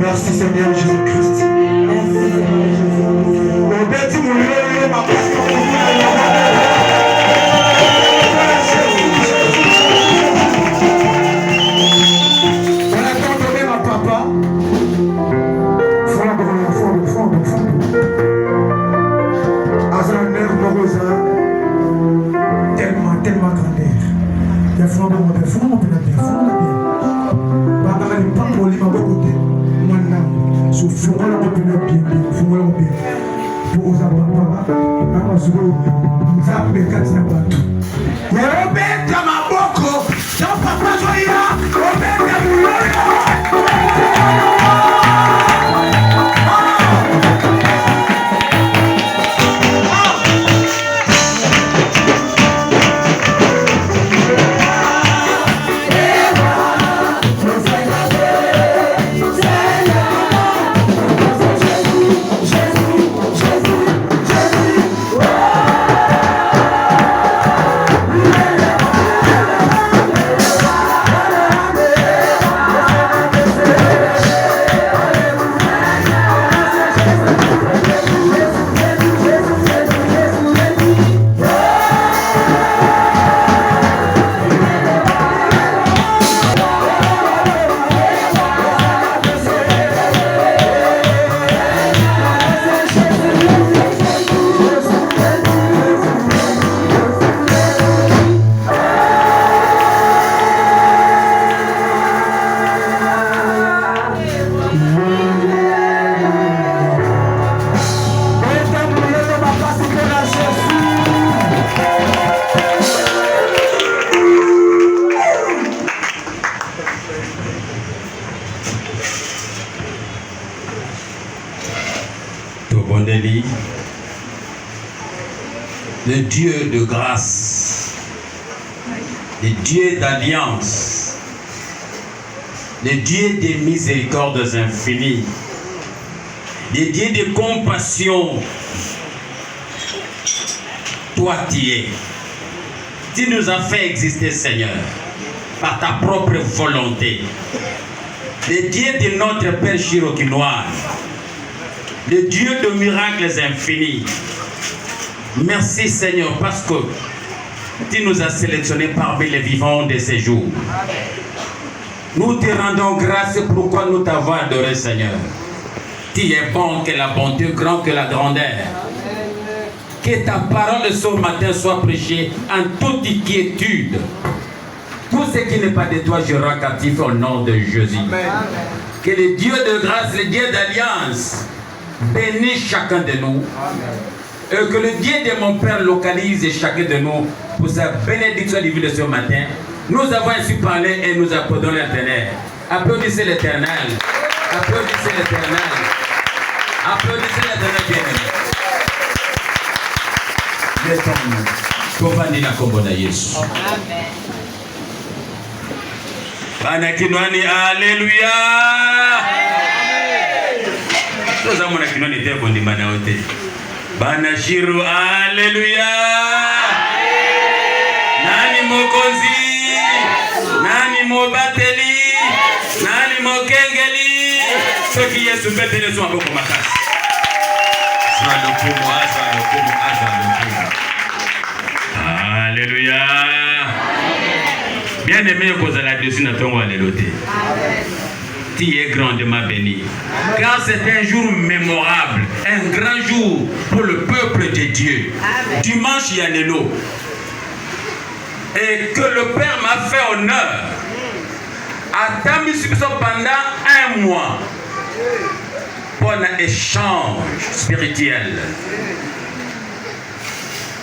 Merci Seigneur Jésus-Christ. Le Dieu de grâce, le Dieu d'alliance, le Dieu des miséricordes infinies, le Dieu de compassion. Toi tu es. Tu nous as fait exister, Seigneur, par ta propre volonté. Le Dieu de notre Père Chirokinois, le Dieu de miracles infinis. Merci Seigneur parce que tu nous as sélectionnés parmi les vivants de ces jours. Nous te rendons grâce pourquoi nous t'avons adoré Seigneur. Tu es bon, que la bonté, grand que la grandeur. Que ta parole ce matin soit prêchée en toute inquiétude. Tout ce qui n'est pas de toi, je rends captif au nom de Jésus. Que le Dieu de grâce, le Dieu d'alliance, bénisse chacun de nous. Et que le Dieu de mon Père localise chacun de nous pour sa bénédiction divine de ce matin. Nous avons ainsi parlé et nous applaudissons l'Éternel. Applaudissez l'Éternel. Applaudissez l'Éternel. Applaudissez l'Éternel bien-aimé. Laissons-nous. Tovandi na kombo na Yesu. Amen. Bana kinwani, alléluia. Nous avons un kinwani de bondi manaote. Bana shiru, alléluia. Nani mokonzi, nani mobateli, nani mokengeli. Ceux qui est sous bête ne sont pas comme matas. Alléluia. Bien aimé, vous allez dessus dans ton alléluia. Tu es grandement béni. Car c'est un jour mémorable, un grand jour pour le peuple de Dieu. Amen. Dimanche Yanelo. Et que le Père m'a fait honneur. À Tamisubso pendant 1 mois. Pour un échange spirituel.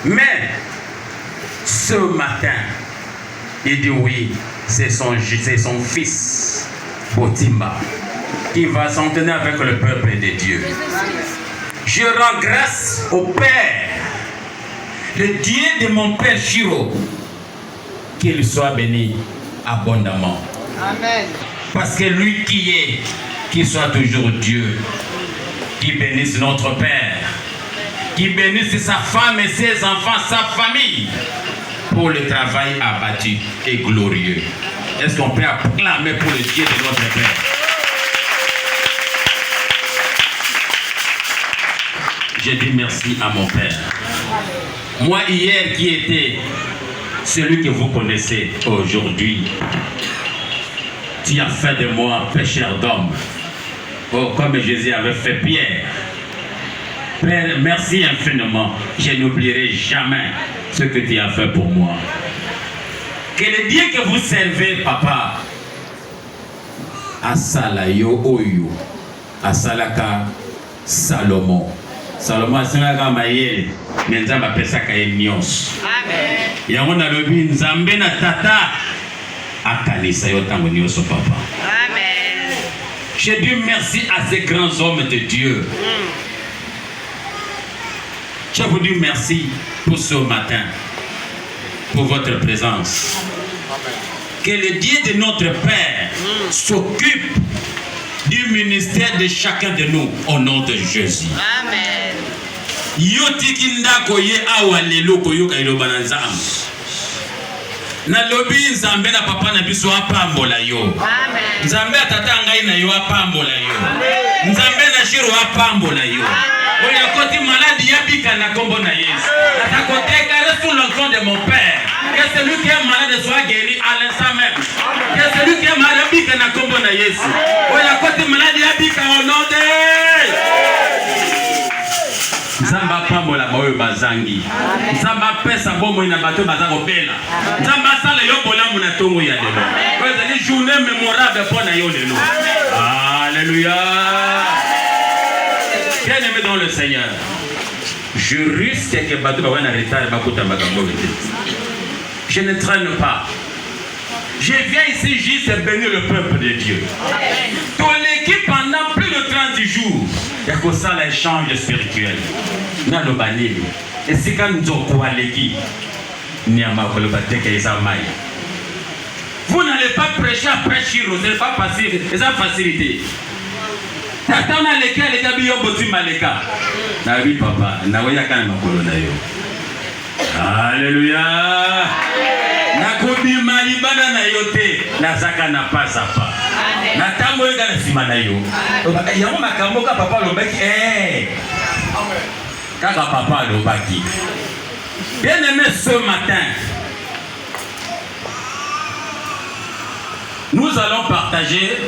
Mais ce matin, il dit oui, c'est son fils, Botimba, qui va s'entraîner avec le peuple de Dieu. Je rends grâce au Père, le Dieu de mon Père Chiro, qu'il soit béni abondamment. Amen. Parce que lui qui est, qu'il soit toujours Dieu, qui bénisse notre Père, qui bénisse sa femme et ses enfants, sa famille, pour le travail abattu et glorieux. Est-ce qu'on peut acclamer pour le Dieu de notre Père? Je dis merci à mon Père. Moi, hier, qui était celui que vous connaissez aujourd'hui, tu as fait de moi pécheur d'homme. Oh, comme Jésus avait fait Pierre. Père, merci infiniment. Je n'oublierai jamais ce que tu as fait pour moi. Que le Dieu que vous servez, papa, asala yo oyo, asalaka Salomon. Salomon asalaka mayele, mais nzamba pesaka ye nyonso. Amen. Yango na lobi nzambe na tata akanisa yo tango nyonso papa. Amen. Je dis merci à ces grands hommes de Dieu. Je vous dis merci pour ce matin, pour votre présence. Que le Dieu de notre Père s'occupe du ministère de chacun de nous au nom de Jésus. Amen. Yo tikinda koye awa lelo koyoka iloba na nzambe. Na lobi nzambe na papa na biso apambola yo. Amen. Nzambe atata ngai na yo apambola yo. Nzambe na shiro apambola yo. Oya koti maladi yabika na kombo na Yesu. Atakoteka sous l'onction de mon Père. Que celui qui est malade soit guéri à l'instant même. Que celui qui est malade yabika na kombo na Yesu. Oya koti maladi yabika au nom de Nzamba pambola baoyo bazangi. Nzamba pesa bomo ina bato bazango bela. Nzamba sala yo bolamu na tongo ya lelo. C'est une journée mémorable pour na yo lelo. Alléluia. Bien-aimé dans le Seigneur, je risque que bato ba wana retard ba kota makambo vite. Je ne traîne pas. Je viens ici juste bénir le peuple de Dieu. Ton équipe pendant plus de 30 jours. Il y a que ça l'échange spirituel. Dans le banil. Et c'est quand nous avons l'équipe. Vous n'allez pas prêcher après Chiro. Ce n'est pas facile. C'est ça facilité. T'attends à l'école, les gars, ils ont maleka. Oui, papa. Alléluia. Nakobi malibana na yote nazaka na pasa pa na tango ega na sima na yo yango makambo ka papa lobaki kaka papa lobaki. Bien aimé, ce matin nous allons partager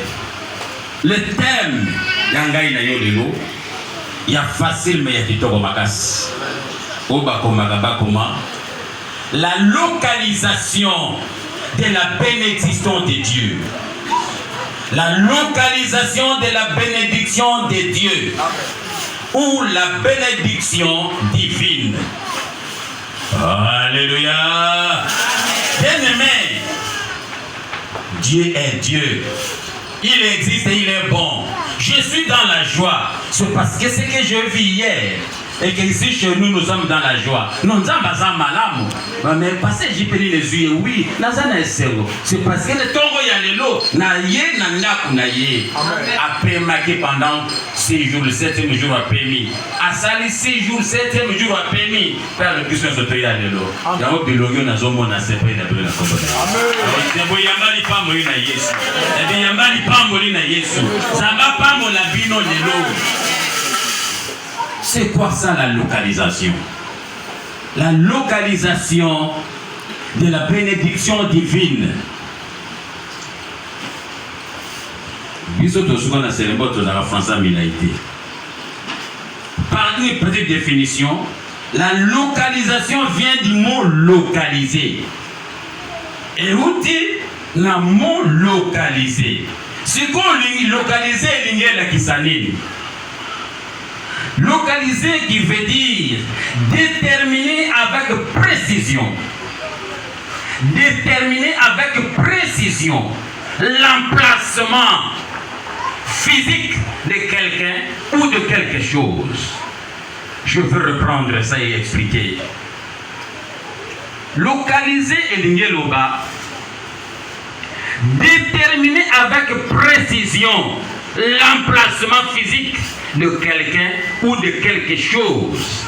le thème yangai na yo lelo ya facile mais ya kitoko makasi oba komaka koma. La localisation de la bénédiction de Dieu. La localisation de la bénédiction de Dieu. Ou la bénédiction divine. Alléluia. Bien-aimé, Dieu est Dieu. Il existe et il est bon. Je suis dans la joie. C'est parce que ce que je vis hier. Et que ici chez nous, nous sommes dans la joie. Nous sommes dans malam. Mais parce que j'ai pris les yeux, oui, c'est parce que le tongo yalelo, na ye na ndaku na ye. Après marqué pendant 6 jours, le 7e jour a permis. À sali 6 jours, 7e jour a permis. Faire le Christ de yalelo. Yamo bilogyo na zomo na sepe na bela kombona. Amen. Yambali pambo na Yesu. Yambali pambo na Yesu. Zamba pambo la bino lelo. C'est quoi ça la localisation? La localisation de la bénédiction divine. Par une petite définition, la localisation vient du mot localiser. Et où dit le mot localiser? C'est quoi localiser l'ingénieur qui s'anime? Localiser qui veut dire déterminer avec précision. déterminer avec précision l'emplacement physique de quelqu'un ou de quelque chose. Je veux reprendre ça et expliquer. Localiser Elingeloba, déterminer avec précision l'emplacement physique de quelqu'un ou de quelque chose.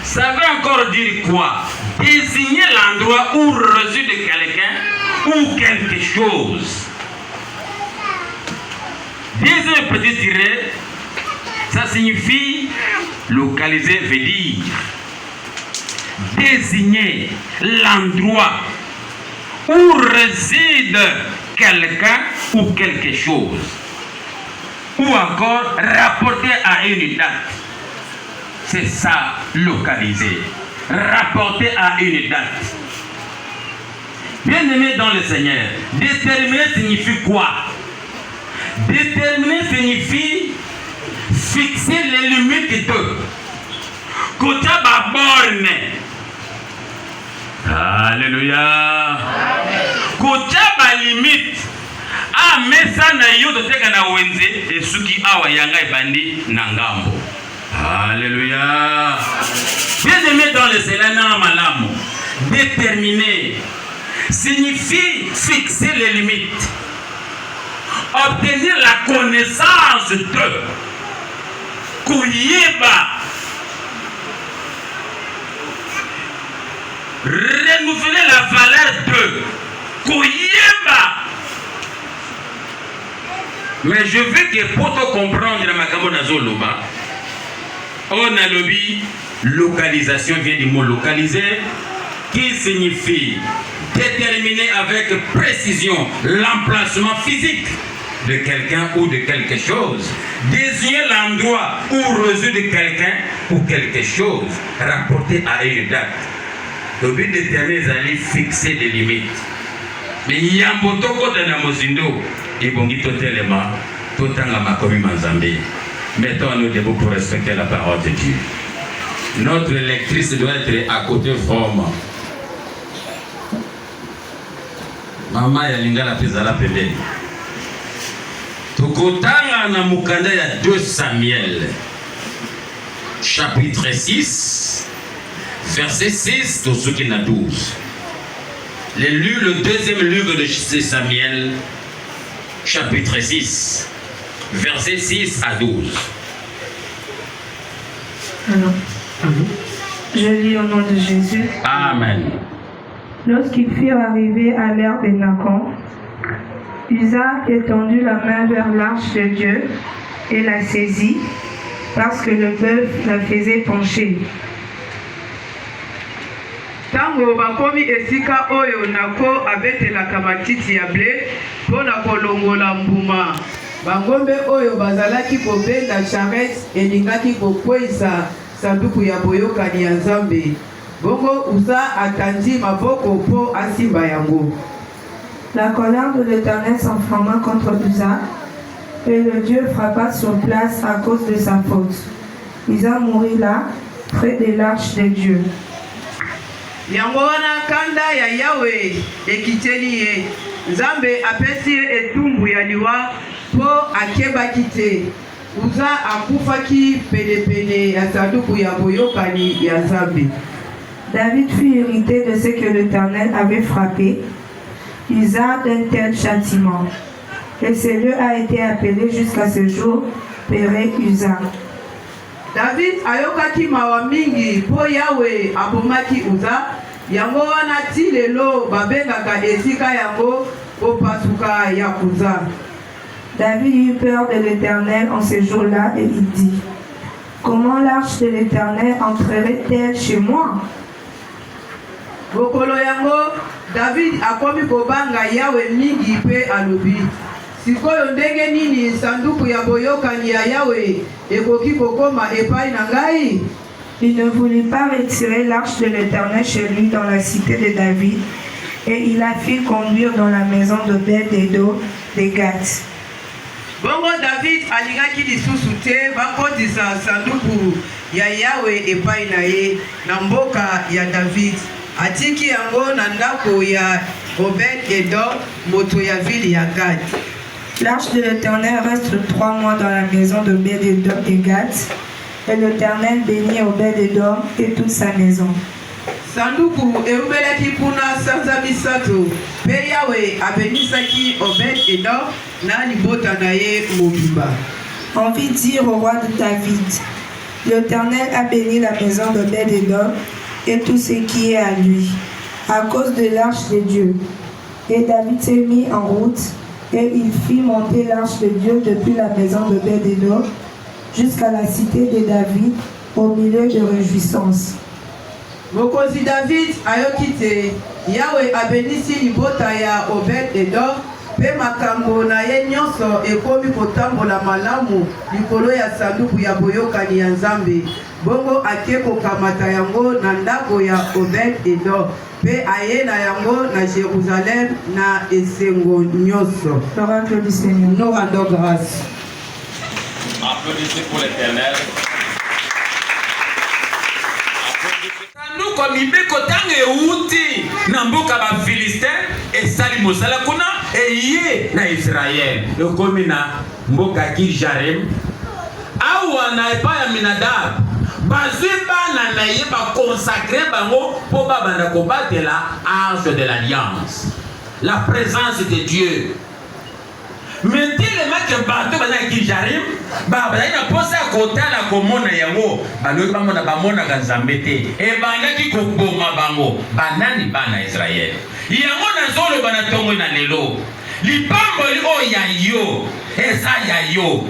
Ça veut encore dire quoi? Désigner l'endroit où réside quelqu'un ou quelque chose. Deuxième petit tiret, ça signifie localiser veut dire désigner l'endroit où réside quelqu'un ou quelque chose. Ou encore rapporter à une date. C'est ça, localiser. Rapporter à une date. Bien-aimé dans le Seigneur, déterminer signifie quoi? Déterminer signifie fixer les limites de Kotaba borne. Alléluia. Kotaba limite. Ah, mais ça n'a eu de teka na wenze et suki awa yanga ebandi nangambo. Alléluia. Bien-aimé dans le Seigneur, malamu. Déterminer signifie fixer les limites. Obtenir la connaissance de Kouyeba. Renouveler la valeur de Kouyeba. Mais je veux que pour te comprendre la Makabo Nazoloba, on a lobby localisation vient du mot localiser qui signifie déterminer avec précision l'emplacement physique de quelqu'un ou de quelque chose, désigner l'endroit où réside quelqu'un ou quelque chose, rapporter à une date. Le but déterminer d'aller fixer des limites. Mais il y a un bouton côté de Mozindo, et bon, il totalement, totalement ma commune Mazambé. Mettons-nous debout pour respecter la parole de Dieu. Notre lectrice doit être à côté vraiment. Maman yalinga la pizala pembeni. Tukutanga na mukanda ya 2 Samuel. Chapitre 6, verset 6, Tosuki na 12. Le deuxième livre de Samuel, chapitre 6, verset 6 à 12. Alors, je lis au nom de Jésus. Amen. Lorsqu'ils furent arrivés à l'ère de Nacon, Uza étendit la main vers l'arche de Dieu et la saisit, parce que le bœuf la faisait pencher. Tango bakomi esika oyo nako abetelaka matiti ya ble mpona kolongola mbuma. Bangombe oyo bazalaki kobenda charrette elingaki kokweyisa sanduku ya boyokani ya Nzambe. Bongo Uza atandi maboko mpo asimba yango. La colère de l'Éternel s'enflamma contre Uza, et le Dieu frappa sur place à cause de sa faute. Uza mourut là, près de l'arche de Dieu. Yango wana kanda ya Yawe ekiteli ye. Nzambe apesi ye etumbu ya liwa po akebaki te. Uza akufaki penepene ya sanduku ya boyokani ya Nzambe. David fut irrité de ce que l'Éternel avait frappé Uza d'un tel châtiment. Et ce lieu a été appelé jusqu'à ce jour Péré Uza. David ayokaki mawa mingi po Yawe abomaki Uza. Yango wana ti lelo babengaka esika yango opasuka ya Uza. David eut peur de l'Éternel en ce jour-là et il dit: comment l'arche de l'Éternel entrerait-elle chez moi? Bokolo yango David akomi kobanga Yawe mingi pe alobi: sikoyo ndenge nini sanduku ya boyokani ya Yawe ekoki kokoma epai na ngai? Il ne voulut pas retirer l'arche de l'Éternel chez lui dans la cité de David, et il la fit conduire dans la maison d'Obed-Edom de Gath. Bongo David alingaki lisusu te bakotisa sanduku ya Yawe epai na ye na mboka ya David. atiki yango na ndako ya Obed-Edom moto ya ville ya Gad. L'arche de l'Éternel reste 3 mois dans la maison d'Obed-Edom et Gad, et l'Éternel bénit Obed-Edom et toute sa maison. Sanduku eubelaki kuna sanza misato, pe Yawe abenisaki Obed-Edom na libota na ye mobimba. Envie de dire au roi de David, l'Éternel a béni la maison d'Obed-Edom et tout ce qui est à lui, à cause de l'arche de Dieu. Et David s'est mis en route, et il fit monter l'arche de Dieu depuis la maison d'Obed-Edom jusqu'à la cité de David, au milieu de réjouissance. Mokozi David ayoki te, Yawe abenisi libota ya Obed-Edom, pe makambo na ye nyonso ekomi kotambola malamu likolo ya sanduku ya boyokani ya Nzambe. Bongo ake kokamata yango na ndako ya Obed-Edom, pe aye na yango na Jérusalem na esengo nyonso. L'oracle du Seigneur. Nous rendons grâce. Applaudissez pour l'Éternel. Sanduku mibeko tango euti na mboka ba Filistin esali mosala kuna eye na Israël ekomi na mboka Kirjarim awa na epa ya Minadab bazwi bana na ye baconsacre bango mpo babanda kobatela arche de l'alliance, la présence de Dieu. Maintenant que bato bazali Kirjarim bazali na posa ya kotala komona yango baloki bamona bamonaka Nzambe te ebandaki koboma bango banani bana Israel. Yango nazoloba na ntongo na lelo lipamboli oyo ya yo eza ya yo.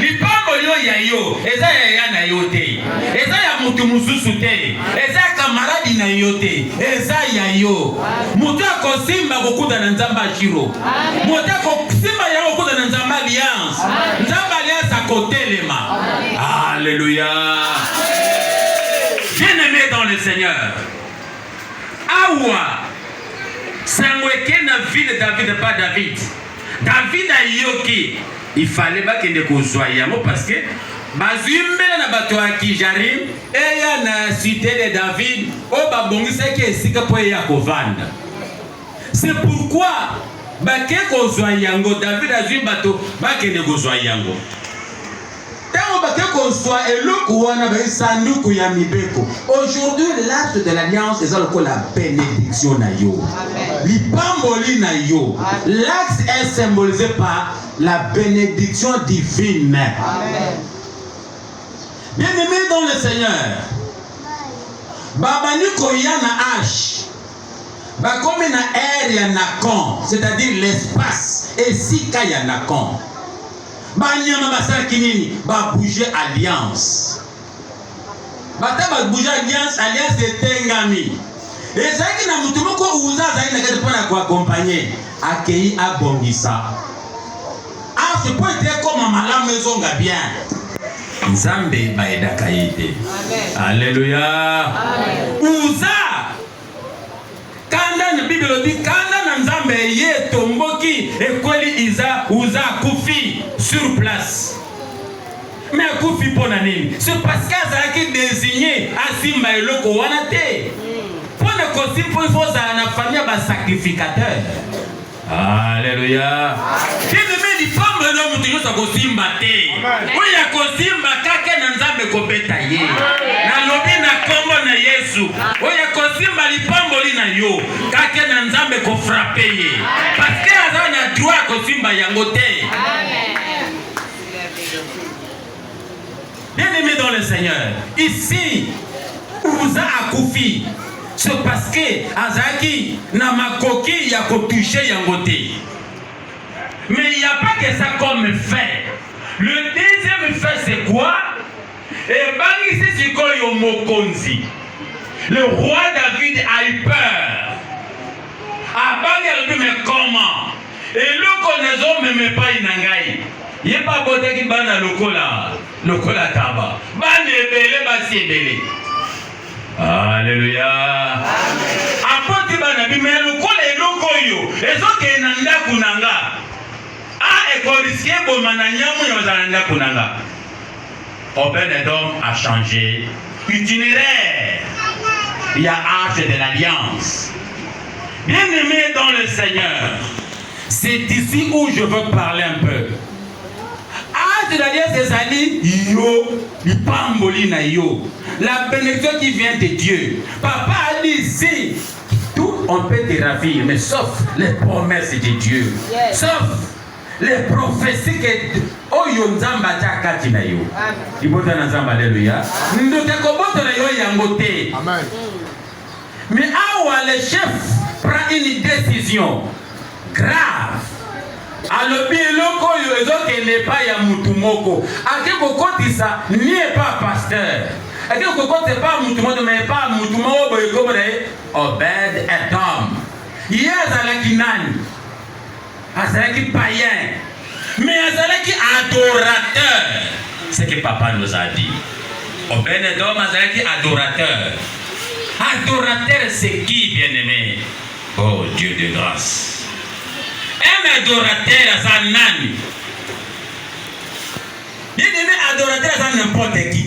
Lipamboli oyo ya yo eza ya na yo te, eza ya mutu mosusu te, eza ya kamaradi na yo te, eza ya yo. Mutu akosimba kokuta na Nzambe ashiro, mutu akosimba yango kokuta na Nzambe alliance, Nzambe alliance akotelema. Alléluia. Bien-aimé dans le Seigneur, awa sangweke na ville de David, pas David. David a yoki, il fallait pas qu'il ne kozwa yango parce que bazumbela na bato ya Kirjarim eya na cité de David o babongisaki esika po ya kovanda. C'est pourquoi bake kozwa yango David azwi bato bakende kozwa yango. Tango bake kozwa eloko wana ba sanduku ya mibeko. Aujourd'hui l'acte de l'alliance est la bénédiction na yo. Lipamboli na yo. L'acte est symbolisé par la bénédiction divine. Amen. Bien-aimé dans le Seigneur, babani koya na H, bakomi na air ya Nakon, c'est-à-dire l'espace, et sika ya Nakon. Banyama basalaki nini? Ba bouger alliance. Bata ba bouger alliance, alliance etengami. Ezaki na mutu moko uza zaki na kati pona ko accompagner, akei abongisa. Ah, c'est pour être comme malamu ezonga bien. Nzambe baedaka yete. Alléluia. Uza kanda na Bible dit kanda na Nzambe ye tomboki ekweli uza kufi sur place. Mais kufi pona nini? C'est parce qu'azaki désigné asimba eloko wana te. Pona kosimpo ifoza na famille ba sacrificateur. Alléluia. Bien-aimé di pombe no mutu yosa kosimba te. Oya kosimba kake na Nzambe kobeta ye. Na lobi na kombo na Yesu. Oya kosimba lipamboli na yo kake na Nzambe ko frapper ye. Parce que aza na droit kosimba yango te. Bien-aimé dans le Seigneur, ici Uza akufi. C'est parce que Azaki n'a ma coquille ya ko toucher yangote. Mais il n'y a pas que ça comme fait. Le deuxième fait c'est quoi? Et bangi c'est Sikoyo Mokonzi. Le roi David a eu peur. A bangi a dit mais comment? Et le connaissant même pas inangai. Il n'y a pas boté qui bana lokola taba. Ban ebele basi ebele. Alléluia. Apoti bana bimelo kole eloko yo ezoke na ndaku nanga a ekoriske bomana nyamu yo za ndaku nanga. Obed-Edom a changé itinéraire. il y a Arche de l'Alliance. Bien-aimés dans le Seigneur, c'est ici où je veux parler un peu. Arche de l'Alliance des alliés, yo, il pamboli na yo. La bénédiction qui vient de Dieu. Papa a dit ici, tout on peut te ravir, mais sauf les promesses de Dieu. Yes. Sauf les prophéties que Oyo Nzamba Chakati na yo. Ibota na Nzamba, alléluia. Ndote koboto na yo yangote. Amen. Mais awa le chef prend une décision grave. Alobi eloko yo ezokende pa ya mutu moko. Ake kokotisa nie pas pasteur. Ake kokotisa pa mutu moko mais pas mutu moko boye komre Obed Edom. Azalaki nani? Azalaki païen. Mais azalaki adorateur. C'est ce que papa nous a dit. Obed Edom azalaki adorateur. Adorateur c'est qui, bien-aimé? Oh Dieu de grâce. Un adorateur à nani. Bien-aimé, adorateur à n'importe qui.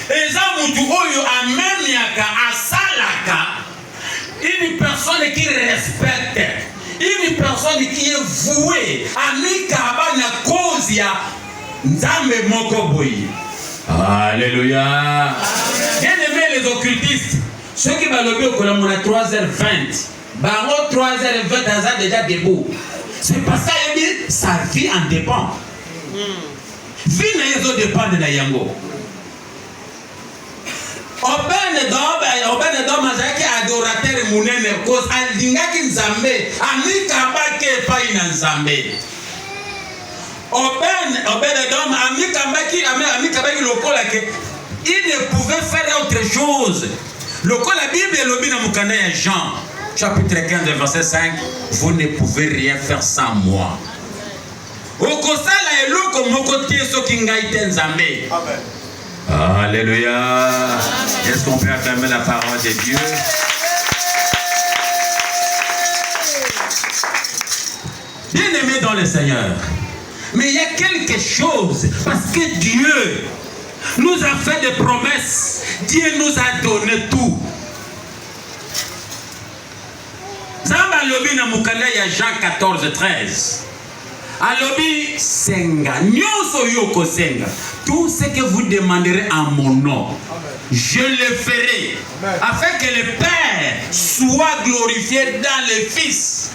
Et ça, mutu oyo amemiaka asalaka. Une personne qui respecte. Une personne qui est vouée. Amikaba na cause ya Nzambe moko boyi. Alléluia. Bien-aimé les occultistes. Ceux qui vont lever au Colombo à 3h20. Baron 3h20 Hazard déjà debout. C'est parce qu'il dit sa vie en dépend. Vie n'a dépend de Nayango. Obed Edom azaki adorateur munene cause alingaki Nzambe amikabake pa ina Nzambe. Obed Edom amikabaki lokola ke il ne pouvait faire autre chose. Lokola la Bible est lobby dans mukanda ya Jean chapitre 15 verset 5, vous ne pouvez rien faire sans moi. Okosala eloko moko tie soki ngai te Nzambe. Amen. Alléluia. Est-ce qu'on peut acclamer la parole de Dieu? Bien-aimé dans le Seigneur, mais il y a quelque chose, parce que Dieu nous a fait des promesses, Dieu nous a donné tout. Zamba lobi na mukanda ya Jean 14, 13. Alobi senga, nyoso yoko senga. Tout ce que vous demanderez en mon nom, je le ferai. Amen. Afin que le Père soit glorifié dans le Fils.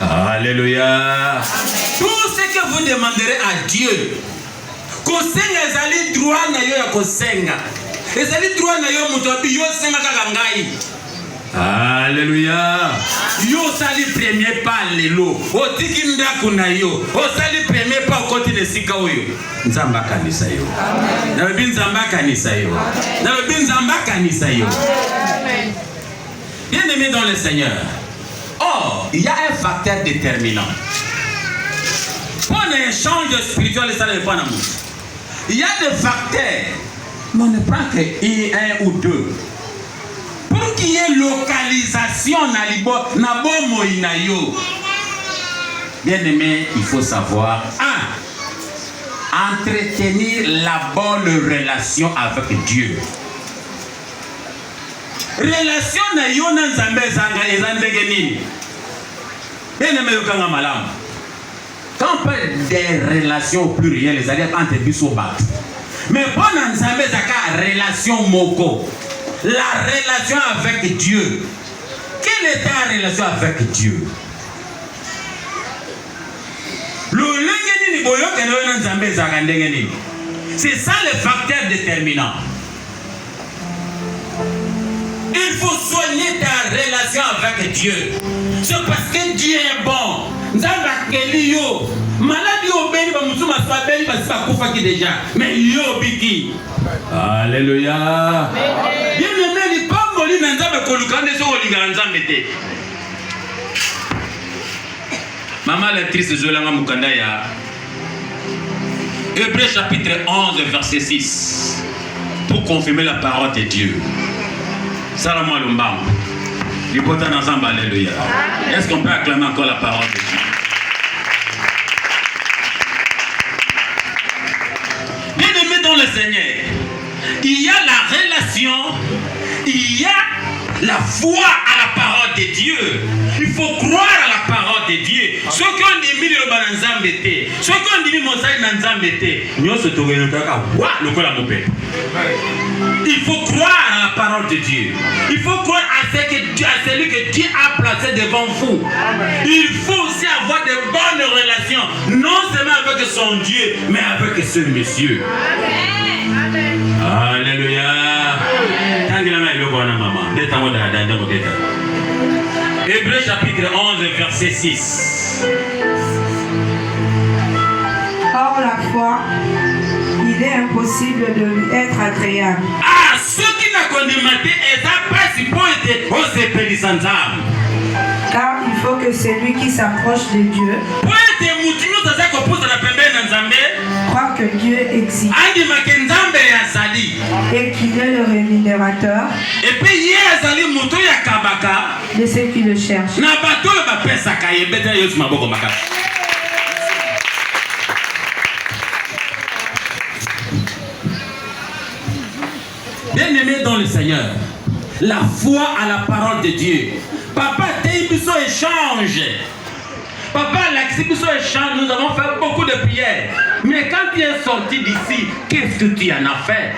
Alléluia. Amen. Tout ce que vous demanderez à Dieu. Kosenga ezali droit na yo ya kosenga. Ezali droit na yo mutobi yo senga kaka ngai. Alléluia. Yo sali premier pas lelo. Otiki ndako na yo. O sali premier pas côté de sika oyo. Nzamba kanisa yo. Amen. Na bi nzamba kanisa yo. Na bi nzamba kanisa yo. Amen. Bien-aimé dans le Seigneur. Or, il y a un facteur déterminant. Pour un échange spirituel, ça ne pas d'amour. Il y a des facteurs. Mais on ne prend qu'un ou deux. Pour qu'il y ait localisation na bomo inayo. Bien-aimé, il faut savoir entretenir la bonne relation avec Dieu. Relation na yo na Nzambe zanga ezandenge nini? Bien-aimé yokanga malamu. Quand on parle des relations plurielles, les alliés entre biso bat. Mais bon Nzambe zaka relation moko. La relation avec Dieu. Quelle est ta relation avec Dieu? C'est ça le facteur déterminant. Il faut soigner ta relation avec Dieu. C'est parce que Dieu est bon. Maladie au béni, déjà. Mais yo biki. Alléluia. Bien-aimé, il pas mourir dans Nzambe kolukande so olinga Nzambe te. Maman l'actrice Zolanga Mukanda ya Hébreux chapitre 11 verset 6 pour confirmer la parole de Dieu. Salam alaikum. L'hypothèse ensemble, alléluia. Est-ce qu'on peut acclamer encore la parole de Dieu? Bien-aimé dans le Seigneur, il y a la relation, il y a La foi à la parole de Dieu. Il faut croire à la parole de Dieu. Ceux qui ont dit le bananzambete, ceux qui ont dit monsali nanzambete, nous se trouvons il faut croire à la parole de Dieu. Il faut croire à celui que Dieu a placé devant vous. Il faut aussi avoir de bonnes relations, non seulement avec son Dieu, mais avec ce monsieur. Alléluia. Hébreux chapitre 11, verset 6. Or la foi, il est impossible de lui être agréable. Ah, ceux qui n'ont pas condamné, et ça passe pour être aux épélisantams. Car il faut que celui qui s'approche de Dieu croit que Dieu existe et qu'il est le rémunérateur de ceux qui le cherchent. Bien-aimé dans le Seigneur, la foi à la parole de Dieu. Papa, Teibiso échange. Papa, l'Axibiso échange. Nous avons fait beaucoup de prières. Mais quand tu es sorti d'ici, qu'est-ce que tu en as fait?